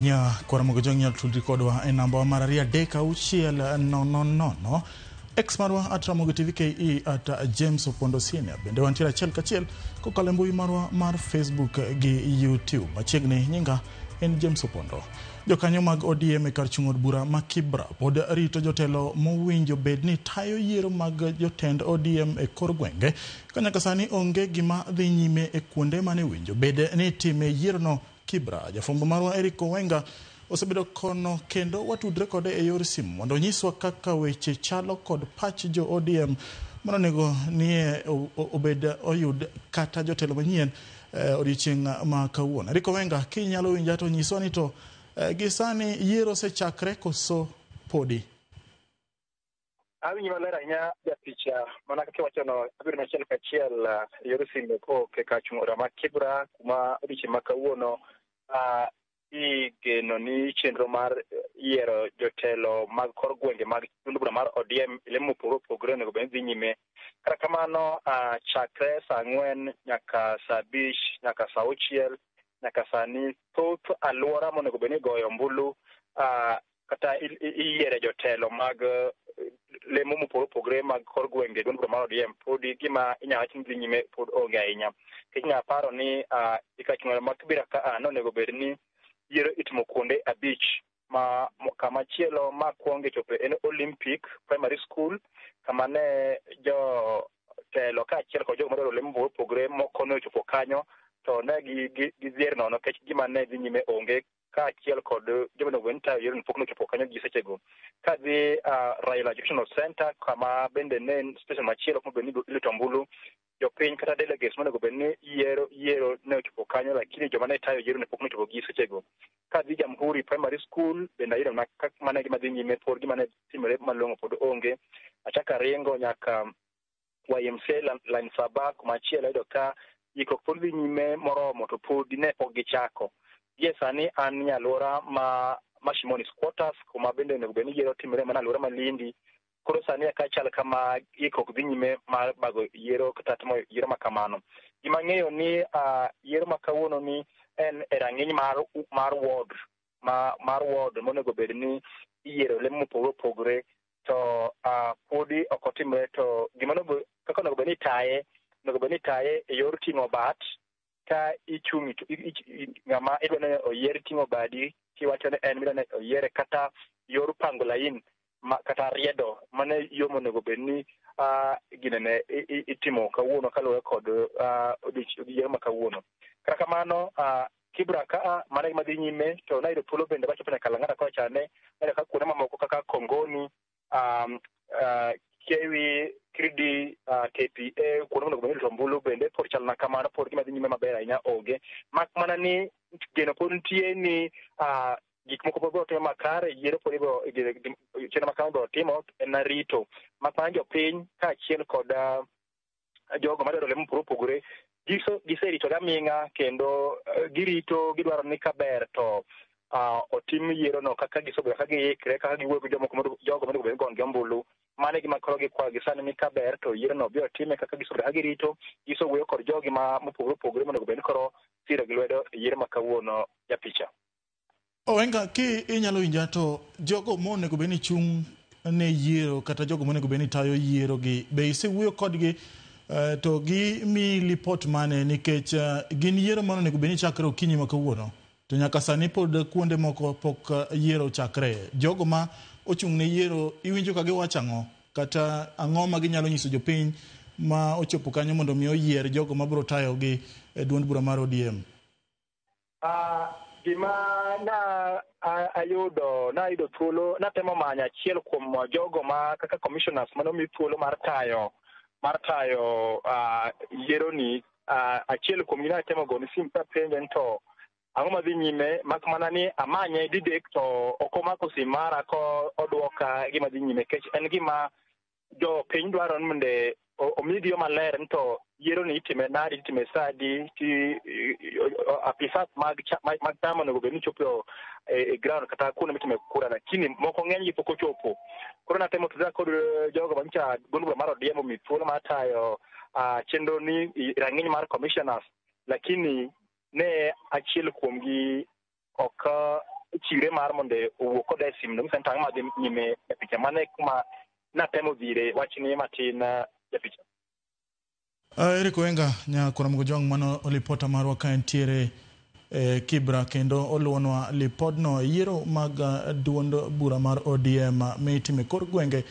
Nya kwaramogo jong'ia tudri kodwa e namba mararia deka uchiel no. Ex marwa atramogo TVKE at James Opondo Senior. Bende wantiere achiel kachiel kokalo mbui marwa mar Facebook gi YouTube. Machiegni nyinga en James Opondo. Jokanyo mag ODM e kar chung' od bura ma Kibra pod rito jotelo mowinjo bedni tayo yiero mag jotend ODM e kor gwenge. Kanyaka sani onge gima dhi nyime e kuonde mane winjo bede ni time yiero no Kibra. Jafombo marwa Eric Owenga osebedo kono kendo watudre kode e yor simu mondo nyiswa kaka weche chalo kod pach jo ODM monego nie obed oyud kata jotelo manyien odiochieng' ma kawuono. Eric Owenga, kinyalo winja to nyiswa ni to gisani yiero sechakre koso podi? Awinjo maler ahinya japicha mana kaka wachono abiro nachiel kachiel yor simu ko kaka chung' ma Kibra kuma odiochieng' ma kawuono igeno ni chenro mar yiero jotelo mag kor gwenge mag duond bura mar ODM lemo pogore onego bed dhi nyime. Kata kamano chakre saa 4 nyaka saa 5 nyaka saa 6 nyaka sani thoth alwora monego bed ni goyo ombulu kata iyiere jotelo mag lemo mopogore mag kor gwenge duond bura mar ODM podi gima inyalo wacho ni dhi nyime pod onge ahinya. Inyalo paro ni ikachung'o ma Kibra ka onego bed ni yiero itimo kuonde 5 ma kama chielo ma kuonge chopo en Olympic Primary School kama ne jotelo kaachiel kod jogo madwaro lemo mopogore moko ne ochopo kanyo to ne gizier nono nikech gima ne dhi nyime onge kaachiel kod jogo no wenta yiero pok nochopo kanyo gi sechego. Kadhi Raila Educational Center kama bende ne station machielo kuma bende ilito ombulu jopiny kata delegates monego bed ni yiero ne ochopo kanyo lakini joma ne tayo yiero ne pok nochopo gi sechego. Kadhi Jamhuri Primary School bende ayudo mana gima dhi nyime pod gima ne timore malong'o pod onge. Achaka ringo nyaka YMCA line Saba kuma chielo ayudo ka ikruok pod dhi nyime moromo to pod ne ok gichako. Gie sani an e alwora ma Shimoni Squatters kuma bende onego bed ni yiero timore mana alwora ma Lindi. Koro sani aka chal kama ikruok dhi nyime mar bago yiero kata timo yiero makamano. Gima ng'eyo ni yiero ma kawuono ni en e rang'iny mar ward mar ward monego bed ni iyiero lemo mopogore to podi ok otimre to gima kaka onego bed ni taye e yor ting'o bat ka ichung' ng'ama idwa ni oyier ting'o badi kiwacho ni en midwa ni oyiere kata yor pango lain kata riedo mane yo monego bed ni ginene itimo kawuono kaluwore kod yiero ma kawuono. Kata kamano Kibra ka mana gima dhi nyime to nayudo thuolo bende wachopo nyaka Lang'ata kocha ne ka kuonde mamoko kaka Kongoni Kewi Kridi KPA kuonde monego bed ni ilito ombulu bende pod chal na kamano pod gima dhi nyime maber ahinya onge mak mana ni geno pod nitie ni gik moko biro timo makare yiero pod chenro makama biro timo en rito mak mana jopiny kaachiel kod jogo madwaro lemo mopogore giserito gaming'a kendo girito gidwaro ni kaber to otim yiero no kaka gisobedo ka giikre kaka giwuoyo gi jogo monego bed ni gonegi ombulu. Mane gima koro gikwayo gisani ni kaber to yiero no biro time kaka gisobedo ka girito gisowuoyo kod jogi ma mopogore monego bed ni koro siro gi lwedo yiero ma kawuono japicha. Owenga, ki inyalo winja to jogo monego bed ni chung' ne yiero kata jogo monego bed ni tayo yiero gi be isewuoyo kodgi to gi mi report mane nikech gin yiero monego bed ni chakre okinyi ma kawuono to nyaka sani pod kuonde moko pok yiero chakre. Jogo ma ochung' ne yiero iwinjo ka giwacho ang'o kata ang'o ma ginyalo nyiso jopiny ma ochopo kanyo mondo mi oyier jogo ma biro tayo gi duond bura mar ODM? Gima nayudo thuolo natemo manyo achiel kuom jogo ma kaka commissioners manomi thuolo mar tayo yiero ni achiel kuom gi natemo goni sim ka penje to ang'o madhi nyime mak mana ni amanye didek to ok omako sim mara ko odwoka gima dhi nyime kech en gima jo piny dwaro ni mondo omigi yo maler to yiero ni itime sadi ti afisas mag chama onego bed ni chopo e ground kata kuonde mitime kura lakini moko ng'eny gi pok ochopo. Koro natemo tudra kod jogo manyicha duond bura mar ODM omi thuolo mar tayo chenro ni rang'iny mar commissioners lakini ne achiel kuomgi ok chire mar monde owuok kod sim no msentang ma dhi nyime e picha mane kuma natemo dhire wachni matin e picha. Eric Wenga nya kuna mgojong mano olipota marwa ka entiere Kibra kendo oluonwa lipodno yiero mag duond bura mar ODM mitime kor gwenge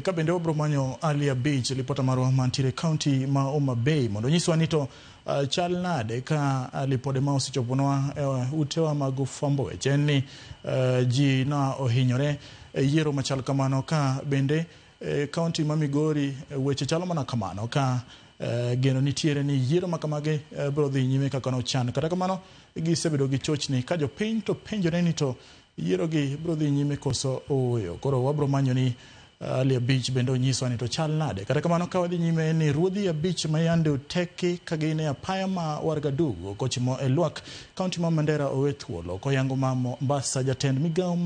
ka bende obro manyo Alia Beach lipota marwa mantiere county ma Homa Bay mondo nyiswa ni to chal nade ka lipode ma osichoponwa utewa mag fwambo weche ni ji na ohinyore yiero machal kamano ka bende county ma Migori weche chalo mana kamano ka geno nitiere ni yiero makamage bro dhi nyime kaka no chan kata kamano gisebedo gi chochni ka jopiny to penjore ni to yiero gi bro dhi nyime koso oyo koro wabro manyo ni Alia Beach bendo nyiswa ni to chal nade kata kamano ka wadhi nyime ni ruodhi Beach mayande uteki kagine apaya ma Wargadugu kochimo Elwak county ma Mandera owethuolo koyango ma Mombasa jatend migao